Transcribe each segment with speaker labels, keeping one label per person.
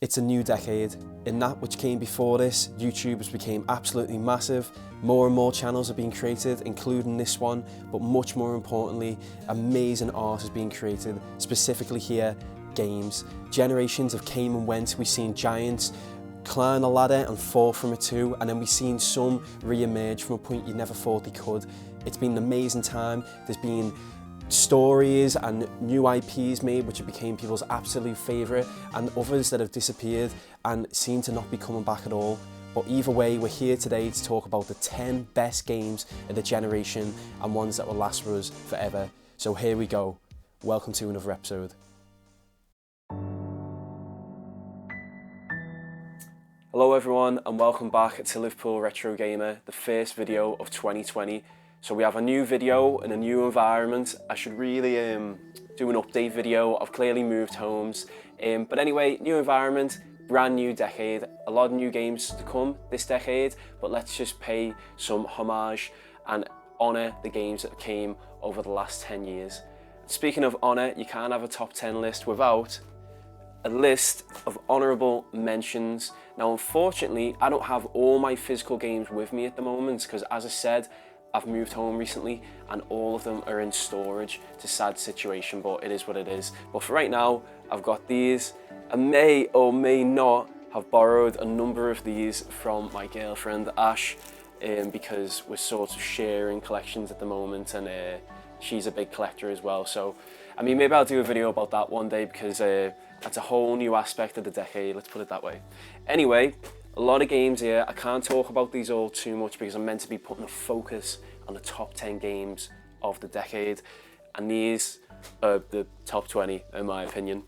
Speaker 1: It's a new decade. In that which came before this, YouTube has become absolutely massive. More and more channels are being created, including this one, but much more importantly, amazing art is being created, specifically here, games. Generations have came and went. We've seen giants climb a ladder and fall from it too, and then we've seen some re-emerge from a point you never thought they could. It's been an amazing time. There's been stories and new IPs made which have become people's absolute favourite, and others that have disappeared and seem to not be coming back at all. But either way, we're here today to talk about the 10 best games of the generation and ones that will last for us forever. So here we go. Welcome to another episode. Hello everyone and welcome back to Liverpool Retro Gamer, the first video of 2020. So we have a new video in a new environment. I should really do an update video. I've clearly moved homes. But anyway, new environment, brand new decade. A lot of new games to come this decade, but let's just pay some homage and honour the games that came over the last 10 years. Speaking of honour, you can't have a top 10 list without a list of honourable mentions. Now unfortunately, I don't have all my physical games with me at the moment because, as I said, I've moved home recently and all of them are in storage. It's a sad situation, but it is what it is. But for right now, I've got these. I may or may not have borrowed a number of these from my girlfriend Ash because we're sort of sharing collections at the moment, and she's a big collector as well. So, I mean, maybe I'll do a video about that one day because that's a whole new aspect of the decade, let's put it that way. Anyway, a lot of games here. I can't talk about these all too much because I'm meant to be putting a focus on the top 10 games of the decade, and these are the top 20 in my opinion.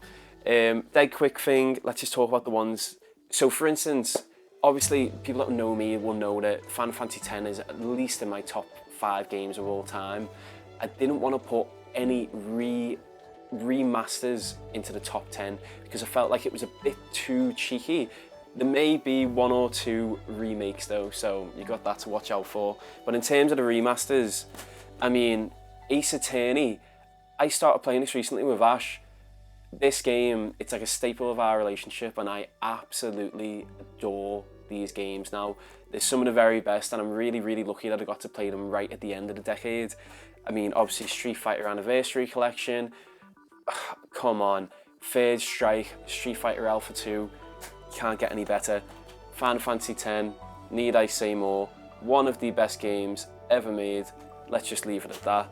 Speaker 1: Dead quick thing, let's just talk about the ones. So for instance, obviously people that know me will know that Final Fantasy X is at least in my top 5 games of all time. I didn't want to put any remasters into the top 10 because I felt like it was a bit too cheeky. There may be 1 or 2 remakes though, so you got that to watch out for. But in terms of the remasters, I mean, Ace Attorney, I started playing this recently with Ash. This game, it's like a staple of our relationship and I absolutely adore these games. Now, they're some of the very best and I'm really, really lucky that I got to play them right at the end of the decade. I mean, obviously Street Fighter Anniversary Collection, come on, Third Strike, Street Fighter Alpha 2, can't get any better. Final Fantasy X, need I say more, one of the best games ever made, let's just leave it at that.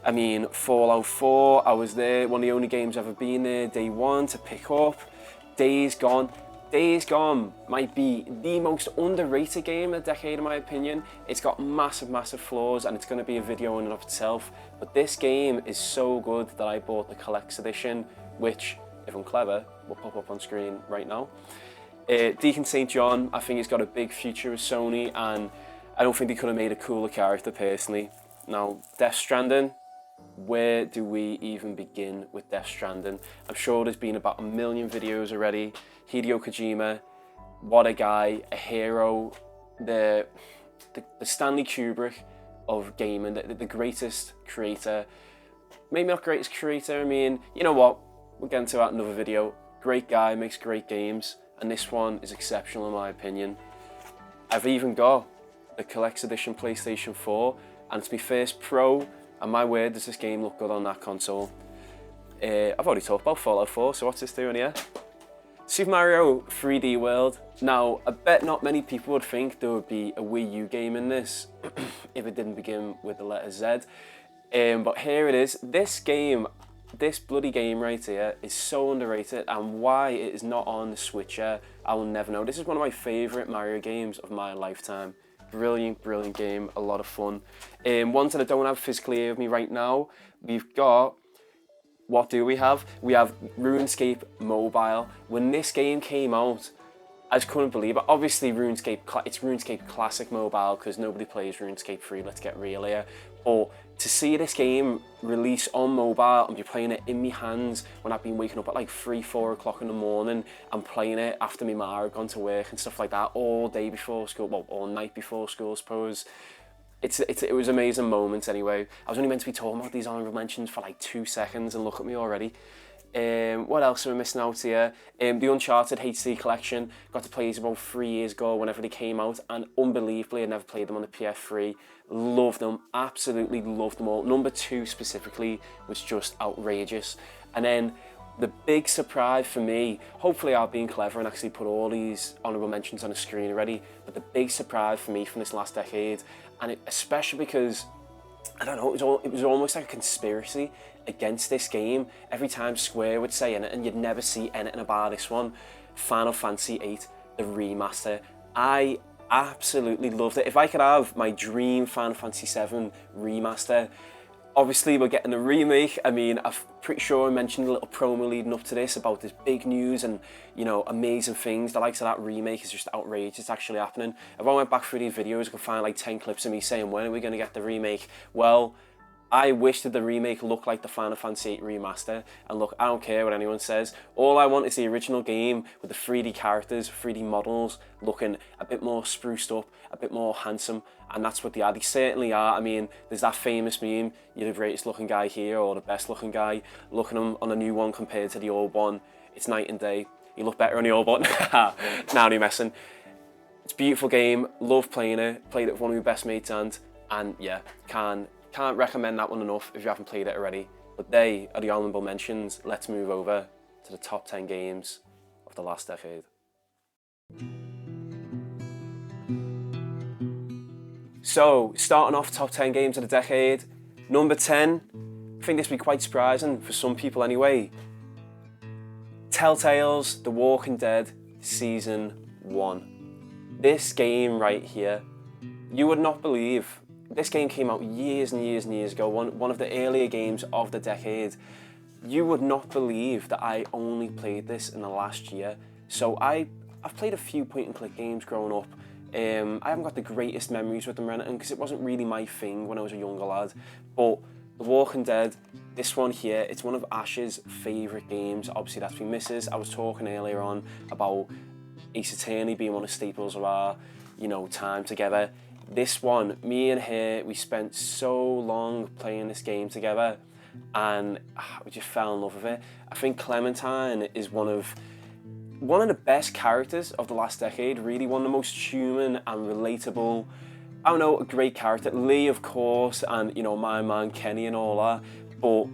Speaker 1: I mean, Fallout 4, I was there, one of the only games I've ever been there, day one to pick up. Days Gone might be the most underrated game of the decade in my opinion. It's got massive, massive flaws and it's going to be a video in and of itself, but this game is so good that I bought the Collector's Edition, which, if I'm clever, will pop up on screen right now. Deacon St. John, I think he's got a big future with Sony and I don't think they could have made a cooler character personally. Now, Death Stranding, where do we even begin with Death Stranding? I'm sure there's been about 1 million videos already. Hideo Kojima, what a guy, a hero, the Stanley Kubrick of gaming, the greatest creator. Maybe not greatest creator, I mean, you know what, we'll get into that in another video. Great guy, makes great games, and this one is exceptional in my opinion. I've even got the Collector's Edition PlayStation 4, and it's my first Pro, and my word, does this game look good on that console. I've already talked about Fallout 4, so what's this doing here? Super Mario 3D World. Now, I bet not many people would think there would be a Wii U game in this if it didn't begin with the letter Z. But here it is. This game, this bloody game right here is so underrated, and why it is not on the Switch yet, I will never know. This is one of my favourite Mario games of my lifetime. Brilliant, brilliant game, a lot of fun. Ones that I don't have physically here with me right now, we've got, what do we have? We have RuneScape Mobile. When this game came out, I just couldn't believe it. Obviously, it's RuneScape Classic Mobile because nobody plays RuneScape 3, let's get real here. But to see this game release on mobile and be playing it in my hands when I've been waking up at like 3-4 o'clock in the morning and playing it after my ma had gone to work and stuff like that all day before school, well, all night before school, I suppose. It was an amazing moment anyway. I was only meant to be talking about these honourable mentions for like 2 seconds and look at me already. What else am I missing out here? The Uncharted HD collection, got to play these about 3 years ago whenever they came out, and unbelievably, I never played them on the PS3. Loved them, absolutely loved them all. Number 2 specifically was just outrageous. And then the big surprise for me, hopefully I've been clever and actually put all these honourable mentions on the screen already, but the big surprise for me from this last decade, and especially because, I don't know, it was almost like a conspiracy against this game. Every time Square would say anything, you'd never see anything about this one. Final Fantasy VIII, the remaster. I absolutely loved it. If I could have my dream Final Fantasy VII remaster, obviously we're getting a remake. I mean, I'm pretty sure I mentioned a little promo leading up to this about this big news and, you know, amazing things. The likes of that remake is just outrageous. It's actually happening. If I went back through these videos, I could find like 10 clips of me saying, when are we going to get the remake? Well, I wish that the remake looked like the Final Fantasy VIII remaster. And look, I don't care what anyone says. All I want is the original game with the 3D characters, 3D models, looking a bit more spruced up, a bit more handsome. And that's what they are. They certainly are. I mean, there's that famous meme, you're the greatest looking guy here or the best looking guy. Look at him on a new one compared to the old one. It's night and day. You look better on the old one. Now you're messing. It's a beautiful game. Love playing it. Played it with one of my best mates and yeah, can't recommend that one enough if you haven't played it already. But they are the honourable mentions. Let's move over to the top 10 games of the last decade. So, starting off top 10 games of the decade, number 10, I think this will be quite surprising for some people anyway. Telltale's The Walking Dead Season 1. This game right here, you would not believe. This game came out years and years and years ago, one of the earlier games of the decade. You would not believe that I only played this in the last year. So I've played a few point and click games growing up. I haven't got the greatest memories with them or anything because it wasn't really my thing when I was a younger lad. But The Walking Dead, this one here, it's one of Ash's favourite games. Obviously that's been misses. I was talking earlier on about Ace Attorney being one of staples of our, you know, time together. This one, me and her, we spent so long playing this game together and we just fell in love with it. I think Clementine is one of the best characters of the last decade, really one of the most human and relatable. I don't know, a great character. Lee, of course, and, you know, my man Kenny and all that, but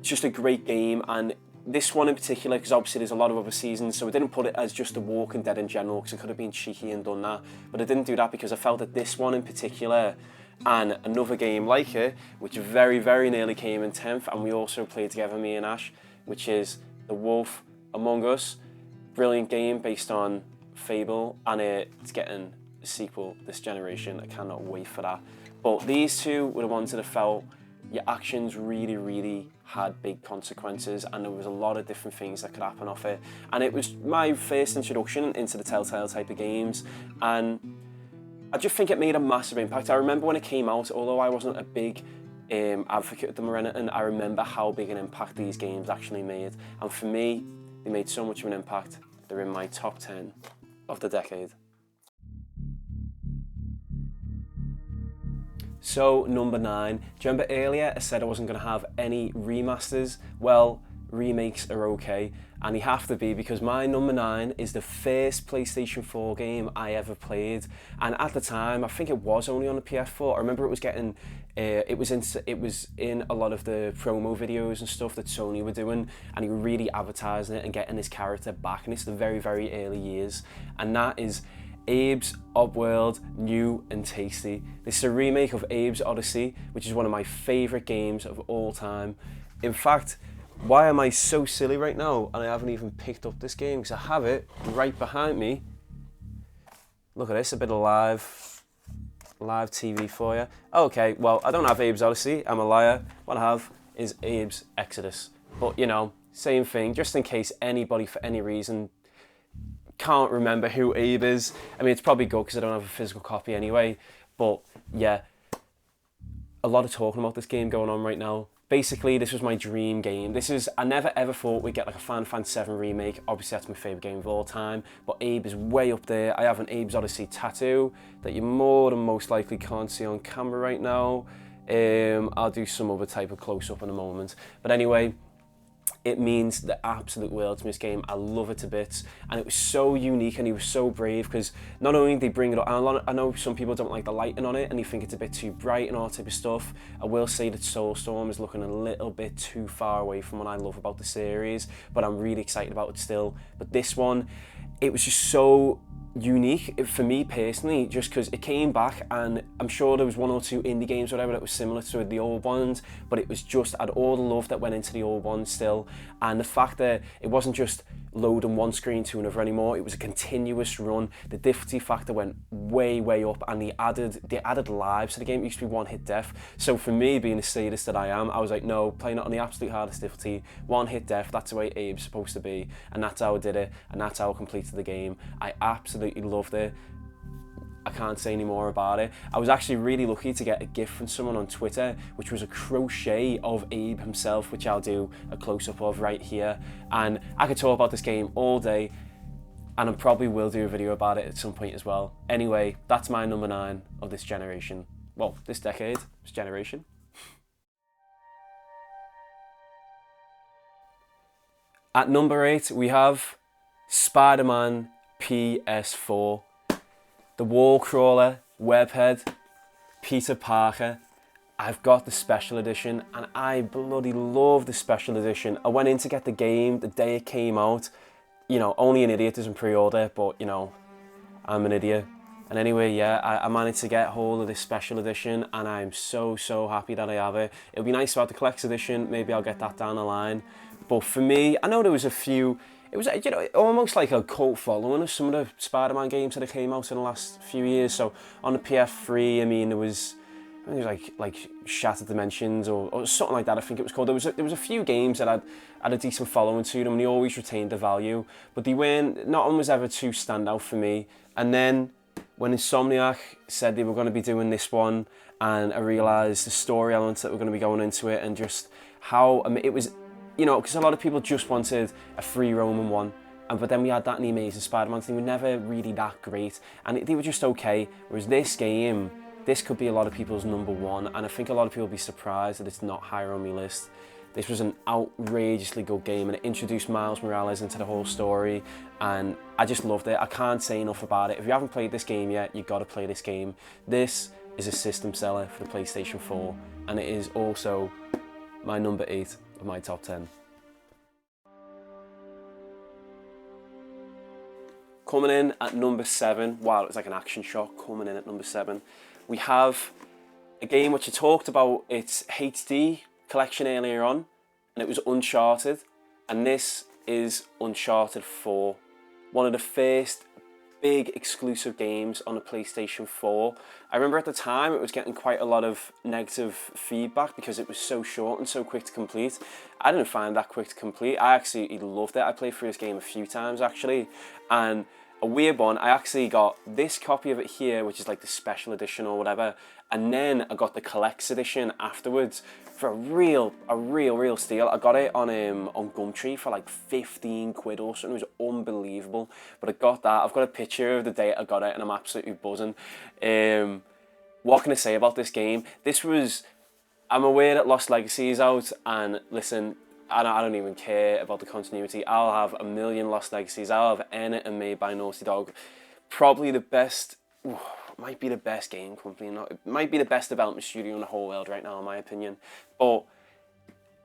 Speaker 1: just a great game. And this one in particular, because obviously there's a lot of other seasons, so I didn't put it as just The Walking Dead in general, because it could have been cheeky and done that, but I didn't do that because I felt that this one in particular, and another game like it, which very, very nearly came in 10th, and we also played together, me and Ash, which is The Wolf Among Us. Brilliant game based on Fable, and it's getting a sequel this generation. I cannot wait for that. But these two were the ones that I felt your actions really, really had big consequences, and there was a lot of different things that could happen off it. And it was my first introduction into the Telltale type of games, and I just think it made a massive impact. I remember when it came out, although I wasn't a big advocate of them or anything, I remember how big an impact these games actually made. And for me, they made so much of an impact. They're in my top 10 of the decade. So, number 9. Do you remember earlier I said I wasn't going to have any remasters? Well, remakes are okay, and they have to be, because my number 9 is the first PlayStation 4 game I ever played. And at the time, I think it was only on the PS4. I remember it was getting, it was in a lot of the promo videos and stuff that Sony were doing, and he were really advertising it and getting his character back. And it's the very, very early years, and that is Abes Oddworld New and Tasty. This is a remake of Abes Oddysee, which is one of my favourite games of all time. In fact, why am I so silly right now and I haven't even picked up this game? Because I have it right behind me. Look at this, a bit of live TV for you. Okay, well, I don't have Abes Oddysee, I'm a liar. What I have is Abes Exodus. But, you know, same thing, just in case anybody for any reason can't remember who Abe is. I mean, it's probably good because I don't have a physical copy anyway. But yeah, a lot of talking about this game going on right now. Basically, this was my dream game. I never ever thought we'd get like a Final Fantasy VII remake. Obviously, that's my favourite game of all time. But Abe is way up there. I have an Abes Oddysee tattoo that you more than most likely can't see on camera right now. I'll do some other type of close-up in a moment. But anyway, It means the absolute world to me, this game. I love it to bits, and it was so unique, and he was so brave, because not only did they bring it up, and I know some people don't like the lighting on it and you think it's a bit too bright and all that type of stuff. I will say that Soulstorm is looking a little bit too far away from what I love about the series, but I'm really excited about it still. But this one, it was just so unique for me personally, just because it came back, and I'm sure there was 1 or 2 indie games or whatever that was similar to the old ones, but it was just, had all the love that went into the old ones still, and the fact that it wasn't just loading one screen to another anymore, it was a continuous run. The difficulty factor went way up, and they added lives to the game. It used to be one-hit death, so for me, being the sadist that I am, I was like, no, playing it on the absolute hardest difficulty, one-hit death, that's the way Abe's supposed to be, and that's how I did it, and that's how I completed the game. I absolutely loved it. I can't say any more about it. I was actually really lucky to get a gift from someone on Twitter, which was a crochet of Abe himself, which I'll do a close-up of right here. And I could talk about this game all day, and I probably will do a video about it at some point as well. Anyway, that's my number 9 of this generation. Well, this decade, this generation. At number 8, we have SpiderMan PS4. The wall crawler, webhead, Peter Parker. I've got the special edition, and I bloody love the special edition. I went in to get the game the day it came out. You know, only an idiot doesn't pre-order, but you know, I'm an idiot. And anyway, yeah, I managed to get hold of this special edition, and I'm so happy that I have it. It'll be nice to have the collector's edition. Maybe I'll get that down the line. But for me, I know there was a few. It was, you know, almost like a cult following of some of the Spider-Man games that have came out in the last few years. So on the PS3, I mean, there was like Shattered Dimensions or something like that, I think it was called. There was a few games that had a decent following to them, and they always retained the value. But they weren't, not one was ever too standout for me. And then when Insomniac said they were going to be doing this one, and I realised the story elements that were going to be going into it, and just how, I mean, it was, you know, because a lot of people just wanted a free roaming one, but then we had that in the Amazing Spider-Man thing, were never really that great, and they were just okay. Whereas this game, this could be a lot of people's number 1, and I think a lot of people will be surprised that it's not higher on my list. This was an outrageously good game, and it introduced Miles Morales into the whole story, and I just loved it. I can't say enough about it. If you haven't played this game yet, you've got to play this game. This is a system seller for the PlayStation 4, and it is also my number 8 of my top 10. Coming in at number 7, wow, it was like an action shot. Coming in at number 7, we have a game which I talked about its HD collection earlier on, and it was Uncharted, and this is Uncharted 4, one of the first big exclusive games on the PlayStation 4. I remember at the time it was getting quite a lot of negative feedback because it was so short and so quick to complete. I didn't find that quick to complete. I actually loved it. I played through this game a few times actually, and a weird one, I actually got this copy of it here, which is like the special edition or whatever, and then I got the collector's edition afterwards for a real steal. I got it on Gumtree for like 15 quid or something. It was unbelievable. But I got that. I've got a picture of the day I got it, and I'm absolutely buzzing. What can I say about this game? I'm aware that Lost Legacy is out, and listen, I don't even care about the continuity. I'll have a million Lost Legacies. I'll have N made by Naughty Dog. Probably the best, might be the best game company. It might be the best development studio in the whole world right now, in my opinion. But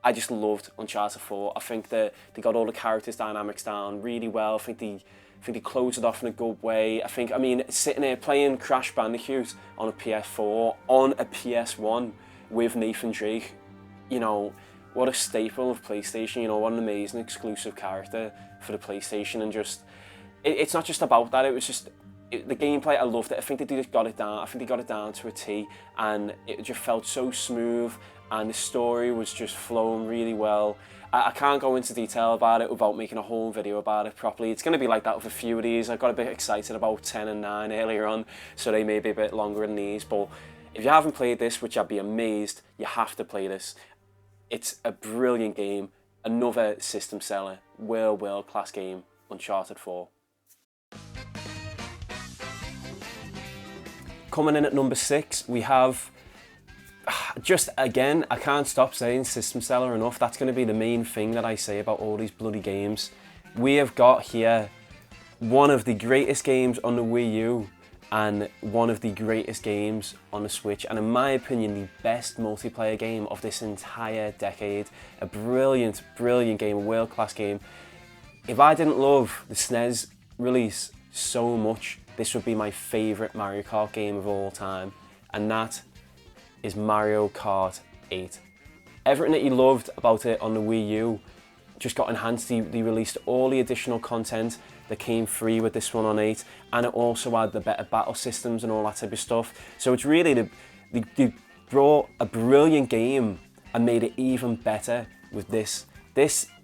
Speaker 1: I just loved Uncharted 4. I think that they got all the characters dynamics down really well. I think they closed it off in a good way. I mean, sitting there playing Crash Bandicoot on a PS4, on a PS1 with Nathan Drake, you know, what a staple of PlayStation, you know, what an amazing exclusive character for the PlayStation. And just, it's not just about that, it was just, the gameplay, I loved it. I think they just got it down. I think they got it down to a T, and it just felt so smooth, and the story was just flowing really well. I can't go into detail about it without making a whole video about it properly. It's going to be like that with a few of these. I got a bit excited about 10 and 9 earlier on, so they may be a bit longer than these. But if you haven't played this, which I'd be amazed, you have to play this. It's a brilliant game, another system seller, world class game, Uncharted 4. Coming in at number 6, we have just again, I can't stop saying system seller enough. That's going to be the main thing that I say about all these bloody games. We have got here one of the greatest games on the Wii U and one of the greatest games on the Switch, and in my opinion the best multiplayer game of this entire decade. A brilliant, brilliant game, a world-class game. If I didn't love the SNES release so much, this would be my favourite Mario Kart game of all time, and that is Mario Kart 8. Everything that you loved about it on the Wii U just got enhanced. They released all the additional content that came free with this one on 8, and it also had the better battle systems and all that type of stuff. So it's really, they brought a brilliant game and made it even better with this.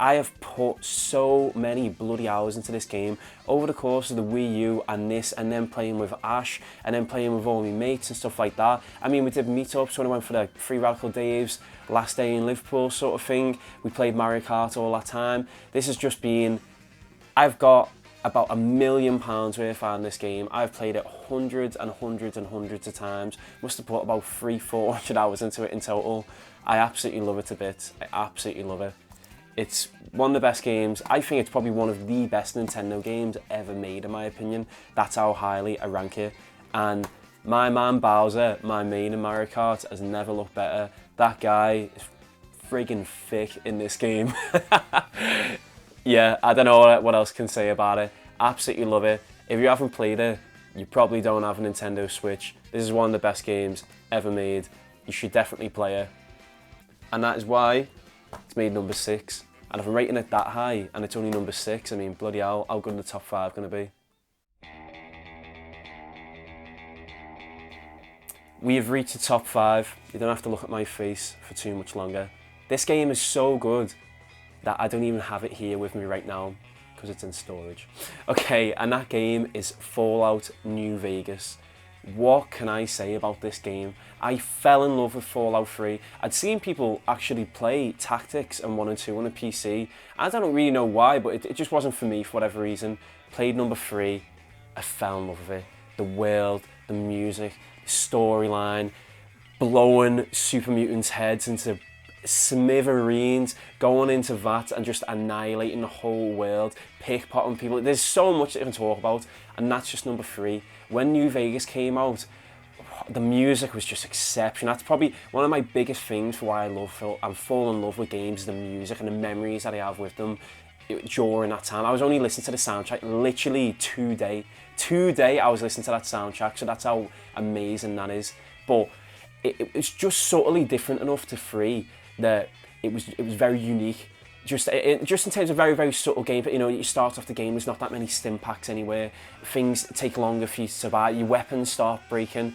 Speaker 1: I have put so many bloody hours into this game over the course of the Wii U and this, and then playing with Ash, and then playing with all my mates and stuff like that. I mean, we did meetups when I went for the Free Radical Dave's last day in Liverpool sort of thing. We played Mario Kart all that time. This has just been, I've got about £1 million worth out in this game. I've played it hundreds and hundreds and hundreds of times. Must have put about 300-400 hours into it in total. I absolutely love it to bits. I absolutely love it. It's one of the best games. I think it's probably one of the best Nintendo games ever made, in my opinion. That's how highly I rank it. And my man Bowser, my main in Mario Kart, has never looked better. That guy is friggin' thick in this game. Yeah, I don't know what else can say about it. Absolutely love it. If you haven't played it, you probably don't have a Nintendo Switch. This is one of the best games ever made. You should definitely play it. And that is why it's made number 6. And if I'm rating it that high and it's only number 6, I mean, bloody hell, how good are the top 5 going to be? We have reached the top 5. You don't have to look at my face for too much longer. This game is so good that I don't even have it here with me right now because it's in storage. Okay, and that game is Fallout New Vegas. What can I say about this game? I fell in love with Fallout 3. I'd seen people actually play Tactics and 1 and 2 on a PC. I don't really know why, but it just wasn't for me for whatever reason. Played number 3, I fell in love with it. The world, the music, the storyline, blowing super mutants' heads into smithereens, going into that and just annihilating the whole world, pickpocketing people. There's so much that you can talk about, and that's just number 3. When New Vegas came out, the music was just exceptional. That's probably one of my biggest things for why I'm falling in love with games, is the music and the memories that I have with them during that time. I was only listening to the soundtrack literally today I was listening to that soundtrack, so that's how amazing that is. But it was just subtly different enough to 3 that it was very unique. Just in terms of very, very subtle gameplay. You know, you start off the game, there's not that many stim packs anywhere. Things take longer for you to survive. Your weapons start breaking.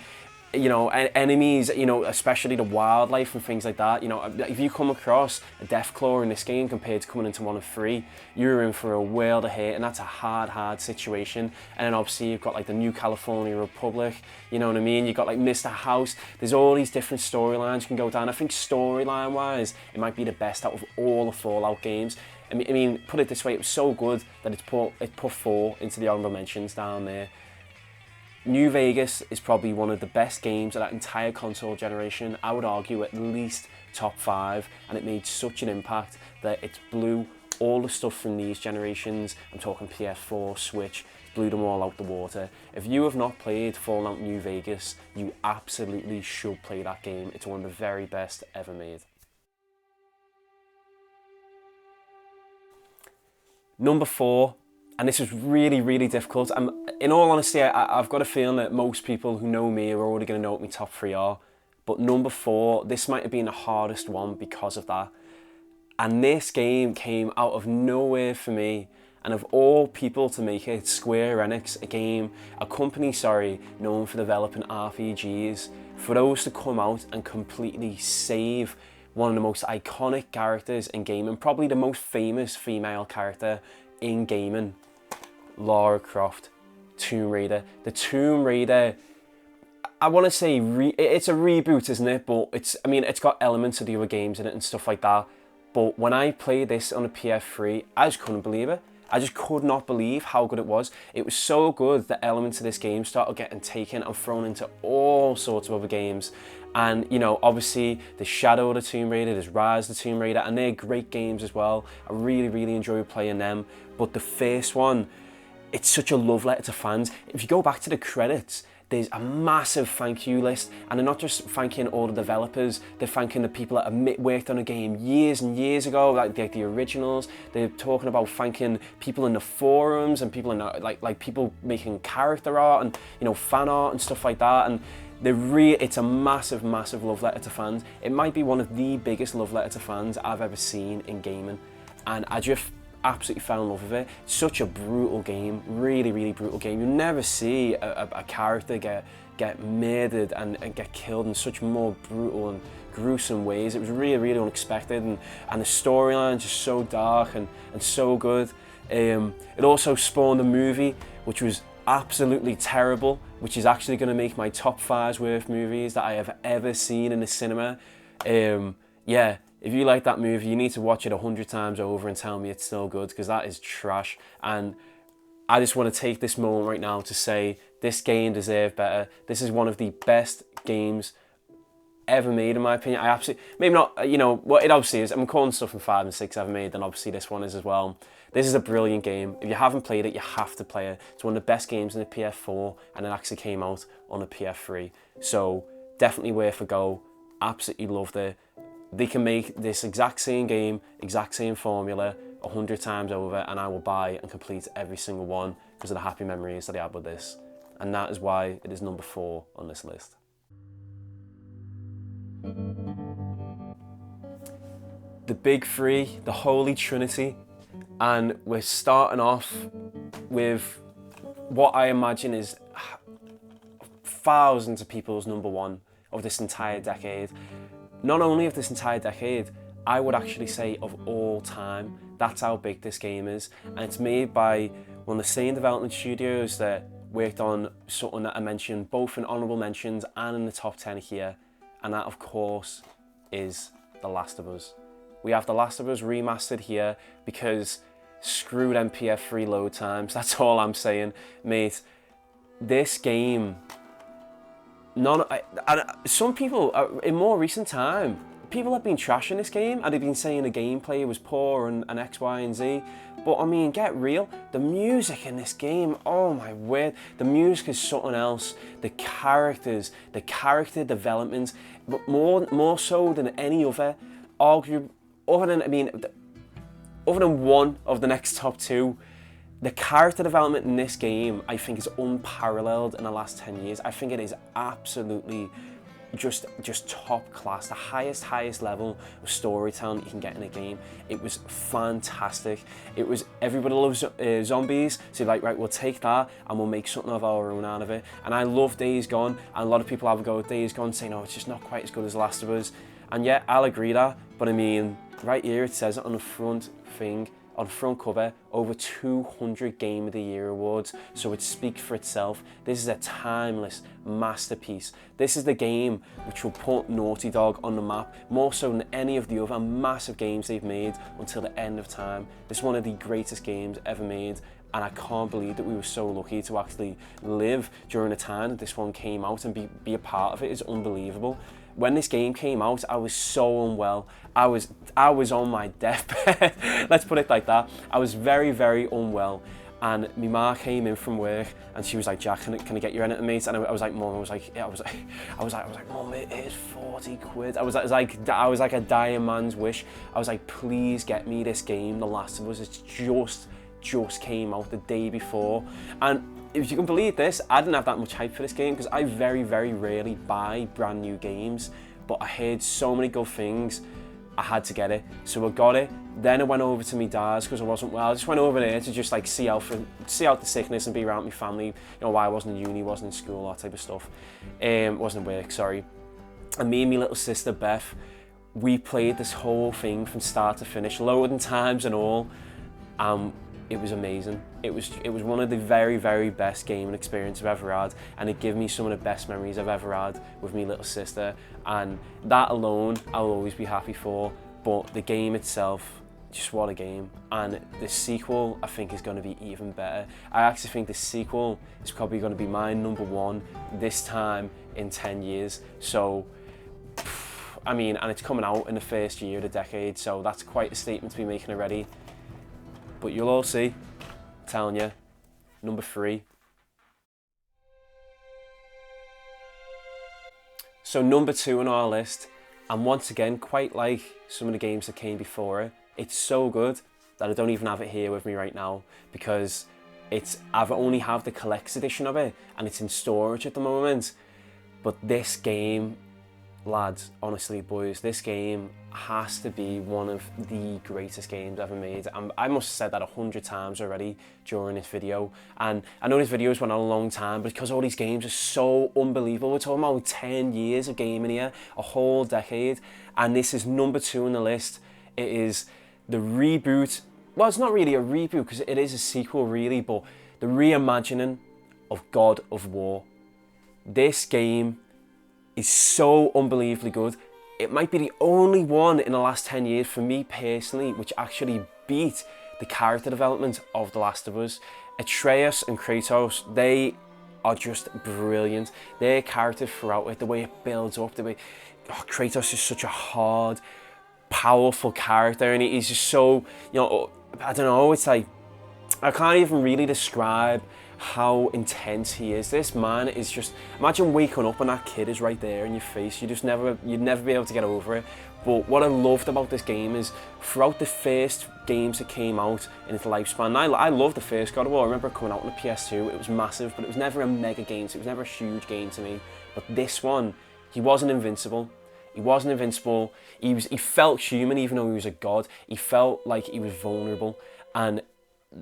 Speaker 1: You know, enemies, you know, especially the wildlife and things like that. You know, if you come across a Deathclaw in this game compared to coming into 1 of 3, you're in for a world of hate, and that's a hard situation. And then obviously you've got like the New California Republic, you know what I mean? You've got like Mr. House. There's all these different storylines you can go down. I think storyline wise, it might be the best out of all the Fallout games. I mean, put it this way, it was so good that it put 4 into the honorable mentions down there. New Vegas is probably one of the best games of that entire console generation. I would argue at least top 5, and it made such an impact that it blew all the stuff from these generations. I'm talking PS4, Switch, blew them all out the water. If you have not played Fallout New Vegas, you absolutely should play that game. It's one of the very best ever made. Number 4. And this is really, really difficult. In all honesty, I've got a feeling that most people who know me are already going to know what my top 3 are. But number 4, this might have been the hardest one because of that. And this game came out of nowhere for me. And of all people to make it, Square Enix, a company, known for developing RPGs, for those to come out and completely save one of the most iconic characters in gaming, probably the most famous female character in gaming, Lara Croft, Tomb Raider. The Tomb Raider, I want to say it's a reboot, isn't it? But it's got elements of the other games in it and stuff like that. But when I played this on a PS3, I just couldn't believe it. I just could not believe how good it was. It was so good that elements of this game started getting taken and thrown into all sorts of other games. And, you know, obviously there's Shadow of the Tomb Raider, there's Rise of the Tomb Raider, and they're great games as well. I really, really enjoy playing them. But the first one, it's such a love letter to fans. If you go back to the credits, there's a massive thank you list, and they're not just thanking all the developers, they're thanking the people that have worked on a game years and years ago, like the originals. They're talking about thanking people in the forums and people in the, like people making character art and, you know, fan art and stuff like that. And it's a massive, massive love letter to fans. It might be one of the biggest love letter to fans I've ever seen in gaming, and I just absolutely fell in love with it. It's such a brutal game, really, really brutal game. You never see a character get murdered and get killed in such more brutal and gruesome ways. It was really, really unexpected, and the storyline just so dark and so good. It also spawned a movie which was absolutely terrible, which is actually going to make my top 5 worst movies that I have ever seen in the cinema. Yeah. If you like that movie, you need to watch it 100 times over and tell me it's still good, because that is trash. And I just want to take this moment right now to say this game deserved better. This is one of the best games ever made, in my opinion. I absolutely, maybe not, you know, what it obviously is. I'm calling stuff from 5 and 6 ever made, then obviously this one is as well. This is a brilliant game. If you haven't played it, you have to play it. It's one of the best games in the PS4, and it actually came out on the PS3. So definitely worth a go. Absolutely loved it. They can make this exact same game, exact same formula 100 times over, and I will buy and complete every single one because of the happy memories that I had with this. And that is why it is number 4 on this list. The big 3, the Holy Trinity, and we're starting off with what I imagine is thousands of people's number 1 of this entire decade. Not only of this entire decade, I would actually say of all time. That's how big this game is. And it's made by one of the same development studios that worked on something that I mentioned both in honourable mentions and in the top 10 here. And that, of course, is The Last of Us. We have The Last of Us remastered here because screw them PS3 load times. That's all I'm saying, mate. This game... some people, in more recent time, people have been trashing this game and they've been saying the gameplay was poor and X, Y, and Z. But I mean, get real. The music in this game, oh my word, the music is something else. The characters, the character development, but more so than any other, other than one of the next top 2. The character development in this game, I think, is unparalleled in the last 10 years. I think it is absolutely just top class, the highest level of storytelling you can get in a game. It was fantastic. It was, everybody loves zombies, so like, right, we'll take that and we'll make something of our own out of it. And I love Days Gone, and a lot of people have a go at Days Gone saying, oh, it's just not quite as good as The Last of Us. And yeah, I'll agree that, but I mean, right here it says it on the front thing, on the front cover, over 200 Game of the Year awards, so it speaks for itself. This is a timeless masterpiece. This is the game which will put Naughty Dog on the map, more so than any of the other massive games they've made until the end of time. This is one of the greatest games ever made, and I can't believe that we were so lucky to actually live during the time that this one came out and be a part of it. It's unbelievable. When this game came out, I was so unwell. I was on my deathbed. Let's put it like that. I was very, very unwell. And my ma came in from work and she was like, Jack, can I get you anything, mate? And I was like, Mum, I was like, Mum, it is 40 quid. I was like a dying man's wish. I was like, please get me this game, The Last of Us. It's just came out the day before. And if you can believe this, I didn't have that much hype for this game because I very, very rarely buy brand new games, but I heard so many good things, I had to get it. So I got it. Then I went over to my dad's because I wasn't well. I just went over there to just like see out the sickness and be around my family. You know, why I wasn't in uni, wasn't in school, that type of stuff. Wasn't at work, sorry. And me and my little sister Beth, we played this whole thing from start to finish, loading times and all. It was amazing. It was one of the very, very best gaming experiences I've ever had, and it gave me some of the best memories I've ever had with my little sister, and that alone I'll always be happy for. But the game itself, just what a game. And the sequel, I think, is going to be even better. I actually think the sequel is probably going to be my number 1 this time in 10 years. So I mean, and it's coming out in the first year of the decade, so that's quite a statement to be making already. But you'll all see, I'm telling you. Number 3. So number 2 on our list, and once again, quite like some of the games that came before it, it's so good that I don't even have it here with me right now, because I've only have the collector's edition of it, and it's in storage at the moment. But this game, lads, honestly boys, this game has to be one of the greatest games ever made. I must have said that 100 times already during this video, and I know this video's went on a long time, but because all these games are so unbelievable. We're talking about 10 years of gaming here, a whole decade, and this is number 2 on the list. It is the reboot. Well, it's not really a reboot because it is a sequel really, but the reimagining of God of War. This game is so unbelievably good. It might be the only one in the last 10 years for me personally which actually beat the character development of The Last of Us. Atreus and Kratos, they are just brilliant. Their characters throughout it, the way it builds up, the way Kratos is such a hard, powerful character, and he's just so, you know, I don't know, it's like, I can't even really describe how intense he is. This man is just, imagine waking up and that kid is right there in your face. You'd never be able to get over it. But what I loved about this game is throughout the first games that came out in its lifespan, I loved the first God of War. I remember it coming out on the PS2, it was massive, but it was never a mega game, so it was never a huge game to me. But this one, he wasn't invincible. He wasn't invincible. He felt human even though he was a god. He felt like he was vulnerable, and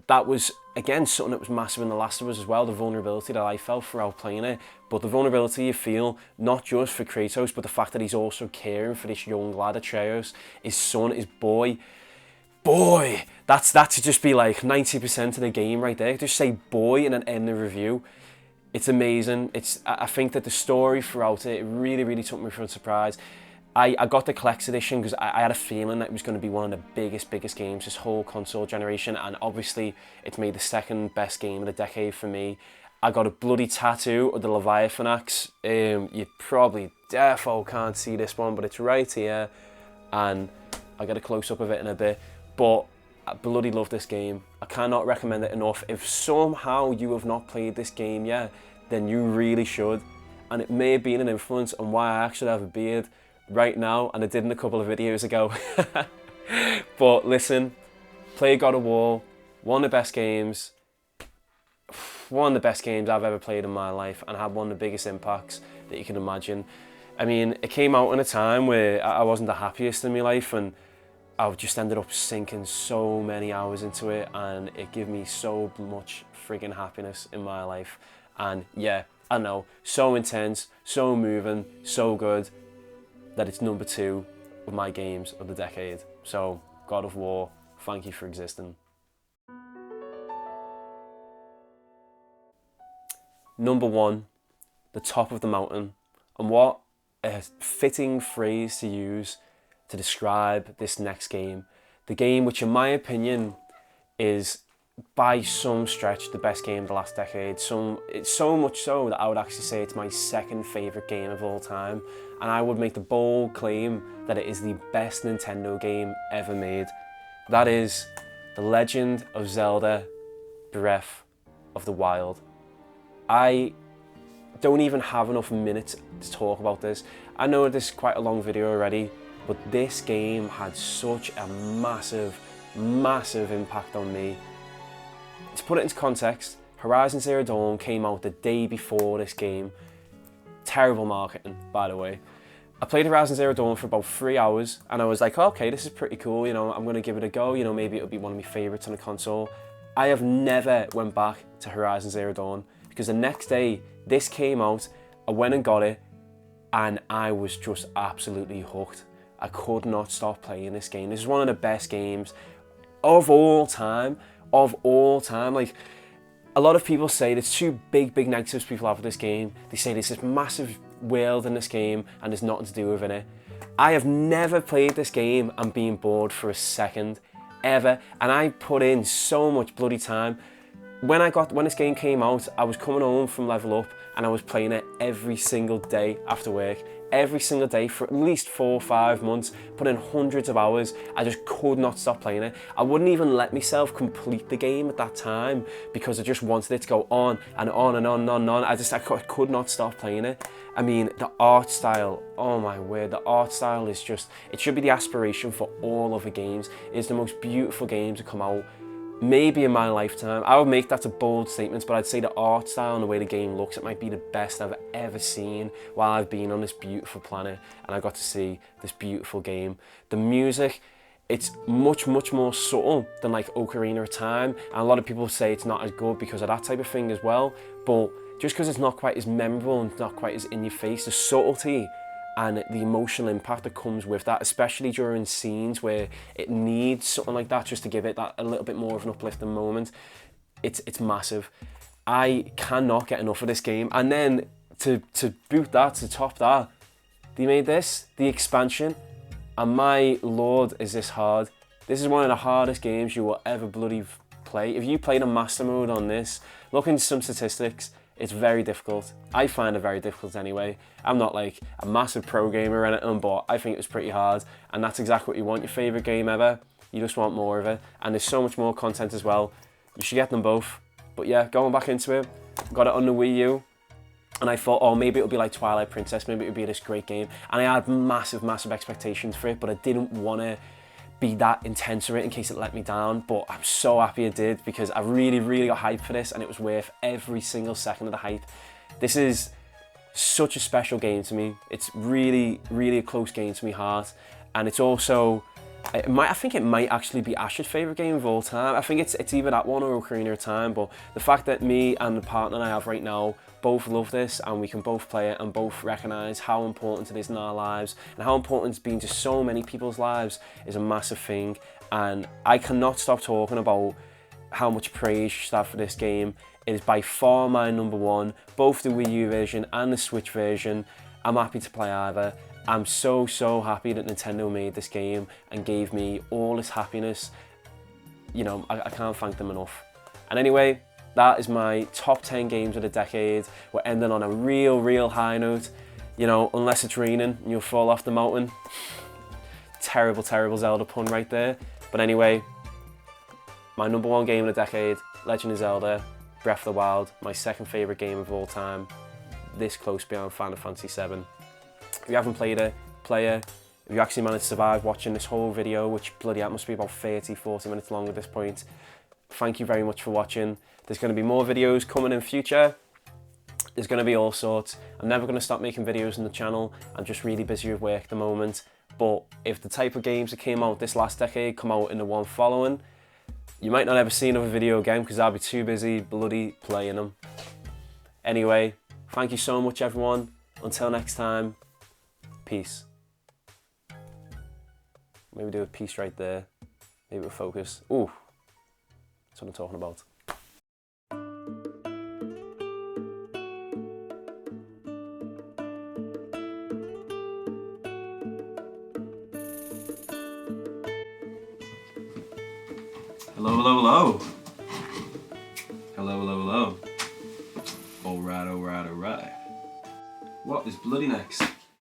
Speaker 1: that was, again, something that was massive in The Last of Us as well, the vulnerability that I felt throughout playing it. But the vulnerability you feel, not just for Kratos, but the fact that he's also caring for this young lad, Atreus, his son, his boy. Boy! That should just be like 90% of the game right there. Just say boy and then end the review. It's amazing. I think that the story throughout it really, really took me for a surprise. I got the collector's edition because I had a feeling that it was going to be one of the biggest games this whole console generation, and obviously it's made the second best game of the decade for me. I got a bloody tattoo of the Leviathan axe. You probably defo can't see this one, but it's right here, and I'll get a close-up of it in a bit. But I bloody love this game. I cannot recommend it enough. If somehow you have not played this game yet, then you really should. And it may have been an influence on why I actually have a beard right now, and I didn't a couple of videos ago. But listen, play God of War, one of the best games I've ever played in my life, and had one of the biggest impacts that you can imagine. I mean, it came out in a time where I wasn't the happiest in my life, and I just ended up sinking so many hours into it, and it gave me so much friggin' happiness in my life. And yeah, I know, so intense, so moving, so good, that it's number 2 of my games of the decade. So, God of War, thank you for existing. Number 1, the top of the mountain. And what a fitting phrase to use to describe this next game. The game which, in my opinion, is by some stretch the best game of the last decade. It's so much so that I would actually say it's my second favourite game of all time, and I would make the bold claim that it is the best Nintendo game ever made. That is The Legend of Zelda Breath of the Wild. I don't even have enough minutes to talk about this. I know this is quite a long video already, but this game had such a massive impact on me. To put it into context, Horizon Zero Dawn came out the day before this game. Terrible marketing, by the way. I played Horizon Zero Dawn for about 3 hours, and I was like, oh, okay, this is pretty cool, you know, I'm gonna give it a go, you know, maybe it'll be one of my favorites on the console. I have never went back to Horizon Zero Dawn, because the next day this came out, I went and got it, and I was just absolutely hooked. I could not stop playing this game. This is one of the best games of all time. Like, a lot of people say there's 2 big negatives people have with this game. They say there's this massive world in this game and there's nothing to do with it. I have never played this game and been bored for a second, ever, and I put in so much bloody time. When this game came out, I was coming home from Level Up and I was playing it every single day after work. every single day for at least 4 or 5 months, put in hundreds of hours. I just could not stop playing it. I wouldn't even let myself complete the game at that time because I just wanted it to go on and on and on and on and on. I could not stop playing it. I mean, the art style, oh my word, the art style is just, it should be the aspiration for all other games. It's the most beautiful game to come out, maybe in my lifetime. I would make that a bold statement, but I'd say the art style and the way the game looks, it might be the best I've ever seen while I've been on this beautiful planet and I got to see this beautiful game. The music, it's much more subtle than like Ocarina of Time, and a lot of people say it's not as good because of that type of thing as well, but just because it's not quite as memorable and not quite as in your face, the subtlety and the emotional impact that comes with that, especially during scenes where it needs something like that just to give it that a little bit more of an uplifting moment, it's massive. I cannot get enough of this game. And then to boot that, to top that, they made this, the expansion, and my lord is this hard. This is one of the hardest games you will ever bloody play. If you played a master mode on this, look into some statistics, it's very difficult. I find it very difficult anyway. I'm not like a massive pro gamer or anything, but I think it was pretty hard, and that's exactly what you want, your favourite game ever. You just want more of it, and there's so much more content as well. You should get them both. But yeah, going back into it, got it on the Wii U, and I thought, oh, maybe it'll be like Twilight Princess, maybe it'll be this great game. And I had massive expectations for it, but I didn't want to be that intense for it in case it let me down, but I'm so happy it did because I really got hyped for this, and it was worth every single second of the hype. This is such a special game to me. It's really a close game to my heart, and it's also, I think it might actually be Ash's favourite game of all time. I think it's either that one or Ocarina of Time, but the fact that me and the partner I have right now both love this and we can both play it and both recognise how important it is in our lives and how important it's been to so many people's lives is a massive thing. And I cannot stop talking about how much praise you should have for this game. It is by far my number one, both the Wii U version and the Switch version. I'm happy to play either. I'm so happy that Nintendo made this game and gave me all this happiness. You know, I can't thank them enough. And anyway, that is my top 10 games of the decade. We're ending on a real high note. You know, unless it's raining and you'll fall off the mountain. Terrible Zelda pun right there. But anyway, my number one game of the decade, Legend of Zelda, Breath of the Wild, my second favourite game of all time. This close behind Final Fantasy VII. If you haven't played it, play it. If you actually managed to survive watching this whole video, which bloody hell must be about 30-40 minutes long at this point, thank you very much for watching. There's going to be more videos coming in future. There's going to be all sorts. I'm never going to stop making videos on the channel. I'm just really busy with work at the moment. But if the type of games that came out this last decade come out in the one following, you might not ever see another video again because I'll be too busy bloody playing them. Anyway, thank you so much everyone. Until next time, peace. Maybe do a piece right there. Maybe we'll focus. Ooh, that's what I'm talking about. Hello. Hello. All right. What is bloody next?